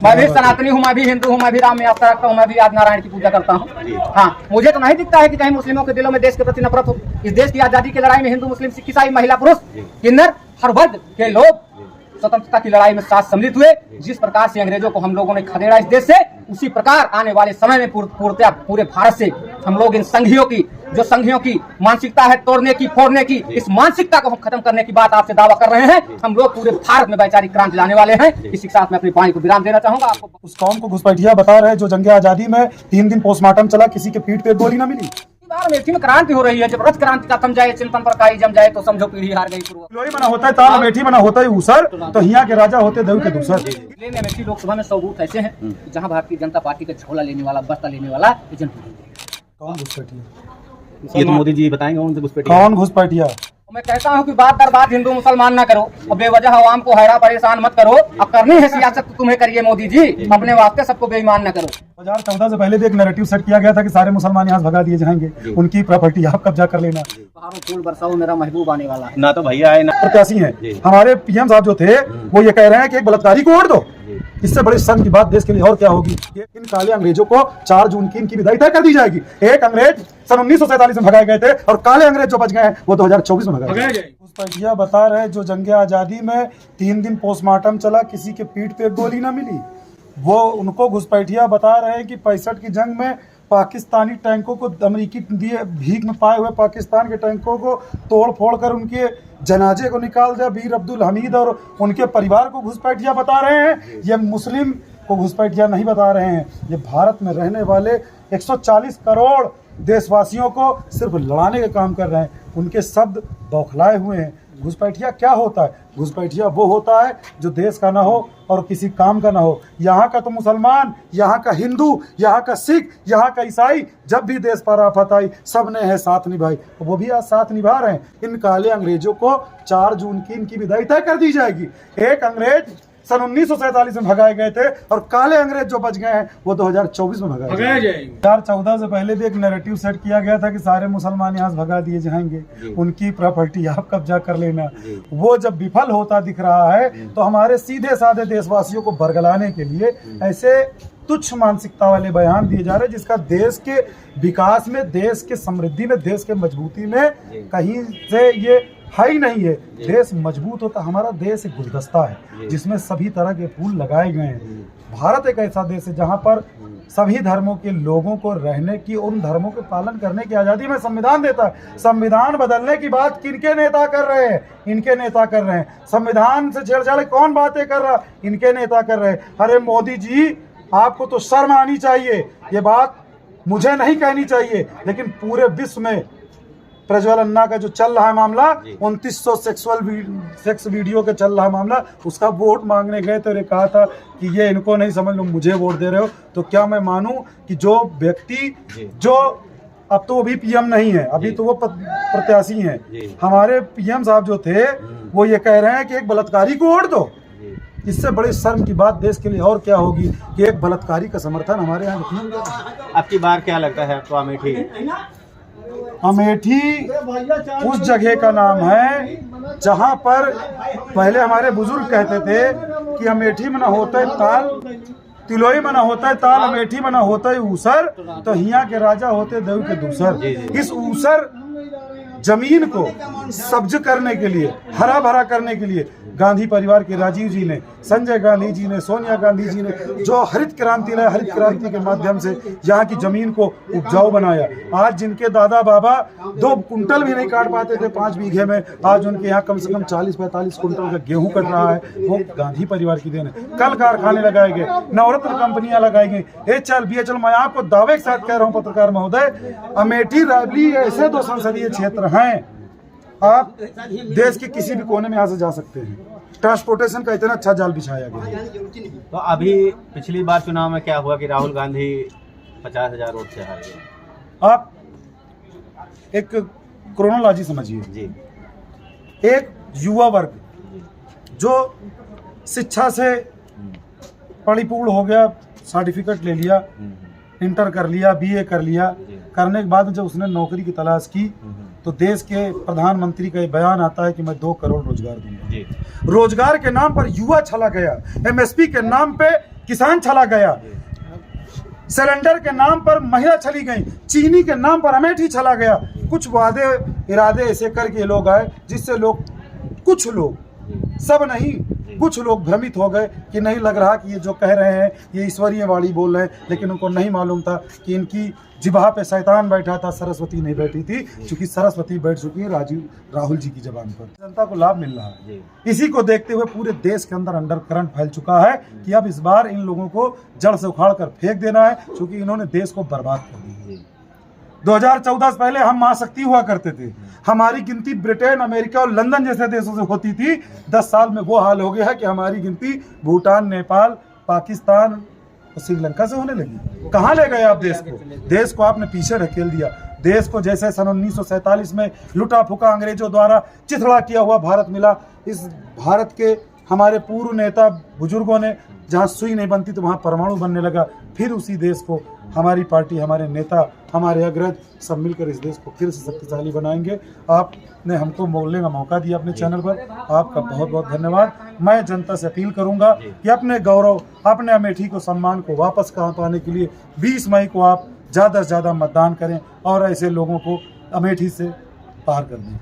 मैं भी सनातनी हूँ, मैं भी हिंदू हूँ, मैं भी राम में आस्था रखता हूँ, मैं भी आज नारायण की पूजा करता हूँ। हाँ, मुझे तो नहीं दिखता है कि कहीं मुस्लिमों के दिलों में देश के प्रति नफरत हो। इस देश की आजादी की लड़ाई में हिंदू, मुस्लिम, सिख, ईसाई, महिला, पुरुष, किन्नर, हर वर्ग के लोग स्वतंत्रता की लड़ाई में साथ सम्मिलित हुए। जिस प्रकार से अंग्रेजों को हम लोगों ने खदेड़ा इस देश से, उसी प्रकार आने वाले समय में पूर्णतः पूरे भारत से हम लोग इन संघियों की मानसिकता है तोड़ने की, फोड़ने की, इस मानसिकता को हम खत्म करने की बात आपसे दावा कर रहे हैं। हम लोग पूरे भारत में वैचारिक क्रांति लाने वाले हैं। इसी के साथ मैं अपनी वाणी को विराम देना चाहूंगा। आपको उस कौम को घुसपैठिया बता रहे जो जंग आजादी में 3 दिन पोस्टमार्टम चला, किसी के पीठ पे गोली न मिली। अमेठी में क्रांति हो रही है, जब रथ क्रांति का थम जाए, चिंतन पर काई जम जाए, तो समझो पीढ़ी हार गई। लोही मना होता है ताल, अमेठी मना होता है ऊसर, तो यहाँ के राजा होते देव के दूसर। अमेठी लोकसभा में 100 बूथ ऐसे हैं जहाँ भारतीय जनता पार्टी का झोला लेने वाला, बस्ता लेने वाला एजेंट। कौन घुसपैठिया? ये तो मोदी जी बताएंगे उनसे घुसपैठिया कौन घुसपैठिया? मैं कहता हूँ कि बात दर बात हिंदू मुसलमान ना करो और बेवजह आवाम को हैरान परेशान मत करो। अब करनी है सियासत तो तुम्हें करिए मोदी जी, अपने वास्ते सबको बेईमान न करो। 2014 से पहले भी एक नैरेटिव सेट किया गया था कि सारे मुसलमान यहाँ भगा दिए जाएंगे, उनकी प्रॉपर्टी आप कब्जा कर लेना। बहारों फूल बरसाओ, मेरा महबूब आने वाला है। ना तो भैया आए ना प्रत्याशी हैं हमारे पीएम साहब जो थे, वो ये कह रहे हैं कि एक बलात्कारी को वोट दो। इससे बड़ी शर्म की बात देश के लिए और क्या होगी? इन काले अंग्रेजों को 4 जून की इनकी विदाई तय कर दी जाएगी। एक अंग्रेज सन 1947 में भगाए गए थे और काले अंग्रेज जो बच गए हैं वो 2024 में भगाए गए। घुसपैठिया बता रहे जो जंग आजादी में 3 दिन पोस्टमार्टम चला, किसी के पीठ पे गोली न मिली। वो उनको घुसपैठिया बता रहे हैं कि 65 की जंग में पाकिस्तानी टैंकों को, अमेरिकी दिए भीख में पाए हुए पाकिस्तान के टैंकों को तोड़ फोड़ कर उनके जनाजे को निकाल दिया वीर अब्दुल हमीद और उनके परिवार को घुसपैठिया बता रहे हैं। ये मुस्लिम को घुसपैठिया नहीं बता रहे हैं, ये भारत में रहने वाले 140 करोड़ देशवासियों को सिर्फ लड़ाने का काम कर रहे हैं। उनके शब्द बौखलाए हुए हैं। घुसपैठिया क्या होता है? घुसपैठिया वो होता है जो देश का ना हो और किसी काम का ना हो। यहाँ का तो मुसलमान, यहाँ का हिंदू, यहाँ का सिख, यहाँ का ईसाई, जब भी देश पर आफत आई सबने है साथ निभाई, वो भी आज साथ निभा रहे हैं। इन काले अंग्रेजों को 4 जून की इनकी विदाई तय कर दी जाएगी। एक अंग्रेज सन 1947 में भगाए गए थे और काले अंग्रेज जो बच गए हैं वो 2024 में भगाए जाएंगे। 2014 से पहले भी एक नैरेटिव सेट किया गया था कि सारे मुसलमान यहाँ से भगा दिए जाएंगे, उनकी प्रॉपर्टी आप कब्जा कर लेना। वो जब विफल होता दिख रहा है तो हमारे सीधे साधे देशवासियों को बरगलाने के लिए ऐसे तुच्छ मानसिकता वाले बयान दिए जा रहे हैं, जिसका देश के विकास में, देश के समृद्धि में, देश के मजबूती में कहीं से ये है ही नहीं है। देश मजबूत होता, हमारा देश एक गुलदस्ता है जिसमें सभी तरह के फूल लगाए गए हैं। भारत एक ऐसा देश है जहाँ पर सभी धर्मों के लोगों को रहने की, उन धर्मों के पालन करने की आज़ादी में संविधान देता है। संविधान बदलने की बात किनके नेता कर रहे हैं? इनके नेता कर रहे हैं। संविधान से छेड़छाड़ कौन बातें कर रहा? इनके नेता कर रहे हैं। अरे मोदी जी, आपको तो शर्म आनी चाहिए। ये बात मुझे नहीं कहनी चाहिए, लेकिन पूरे विश्व में प्रज्वल अन्ना का जो चल रहा है मामला, 2900 सेक्स वीडियो का चल रहा है मामला, उसका वोट मांगने गए तो कहा था कि ये इनको नहीं समझ लो, मुझे वोट दे रहे हो। तो क्या मैं मानूं कि जो व्यक्ति, जो अब तो वो भी पीएम नहीं है, अभी तो वो प्रत्याशी हैं, हमारे पीएम साहब जो थे, वो ये कह रहे हैं कि एक बलात्कारी को वोट दो। इससे बड़ी शर्म की बात देश के लिए और क्या होगी कि एक बलात्कारी का समर्थन हमारे यहाँ। आपकी बार क्या लगता है आपको? अमेठी उस जगह का नाम है जहाँ पर पहले हमारे बुजुर्ग कहते थे कि अमेठी में ना होता है ताल, तिलोई में ना होता है ताल, अमेठी में ना होता है ऊसर, तो हिया के राजा होते देव के दूसर। इस ऊसर जमीन को सब्ज करने के लिए, हरा भरा करने के लिए गांधी परिवार के राजीव जी ने, संजय गांधी जी ने, सोनिया गांधी जी ने जो हरित क्रांति लाया, हरित क्रांति के माध्यम से यहाँ की जमीन को उपजाऊ बनाया। आज जिनके दादा बाबा 2 कुंटल भी नहीं काट पाते थे 5 बीघे में, आज उनके यहाँ कम से कम 40-45 कुंटल का गेहूं कट रहा है। वो गांधी परिवार की देन है। कल कारखाने लगाए गए, नवरत्न कंपनियां लगाई गई, HL BHL। मैं आपको दावे के साथ कह रहा हूँ पत्रकार महोदय, अमेठी, रायबरेली ऐसे 2 संसदीय क्षेत्र हैं, आप देश के किसी भी कोने में यहाँ से जा सकते हैं। ट्रांसपोर्टेशन का इतना अच्छा जाल बिछाया गया। तो अभी पिछली बार चुनाव में क्या हुआ कि राहुल गांधी 50,000 वोट से हार गए? आप एक क्रोनोलॉजी समझिए जी। एक युवा वर्ग जो शिक्षा से परिपूर्ण हो गया, सर्टिफिकेट ले लिया, इंटर कर लिया, BA कर लिया, करने के बाद जब उसने नौकरी की तलाश की तो देश के प्रधानमंत्री का बयान आता है कि मैं 2 करोड़ रोजगार दूंगा। रोजगार के नाम पर युवा चला गया। MSP के नाम पे किसान चला गया, सिलेंडर के नाम पर महिला चली गई, चीनी के नाम पर अमेठी चला गया। कुछ वादे इरादे ऐसे करके लोग आए जिससे लोग, कुछ लोग, सब नहीं, कुछ लोग भ्रमित हो गए कि नहीं लग रहा कि ये जो कह रहे हैं ये ईश्वरीय वाणी बोल रहे हैं, लेकिन उनको नहीं मालूम था कि इनकी जिब्हा पे शैतान बैठा था, सरस्वती नहीं बैठी थी, क्योंकि सरस्वती बैठ चुकी है राहुल जी की जबान पर। जनता को लाभ मिल रहा है। इसी को देखते हुए पूरे देश के अंदर अंडर करंट फैल चुका है कि अब इस बार इन लोगों को जड़ से उखाड़ कर फेंक देना है, क्योंकि इन्होंने देश को बर्बाद कर दिया। 2014 से पहले हम महाशक्ति हुआ करते थे, हमारी गिनती ब्रिटेन, अमेरिका और लंदन जैसे देशों से होती थी। 10 साल में वो हाल हो गया है कि हमारी गिनती भूटान, नेपाल, पाकिस्तान और श्रीलंका से होने लगी। कहाँ ले गए आप देश को? देश को आपने पीछे ढकेल दिया। देश को जैसे सन 1947 में लुटा फुका अंग्रेजों द्वारा चिथड़ा किया हुआ भारत मिला, इस भारत के हमारे पूर्व नेता बुजुर्गों ने जहाँ सुई नहीं बनती तो वहाँ परमाणु बनने लगा। फिर उसी देश को हमारी पार्टी, हमारे नेता, हमारे अग्रज सब मिलकर इस देश को फिर से शक्तिशाली बनाएंगे। आपने हमको बोलने का मौका दिया अपने चैनल पर, आपका बहुत बहुत धन्यवाद। मैं जनता से अपील करूंगा कि अपने गौरव, अपने अमेठी को, सम्मान को वापस पाने के लिए 20 मई को आप ज़्यादा से ज़्यादा मतदान करें और ऐसे लोगों को अमेठी से पार कर दें।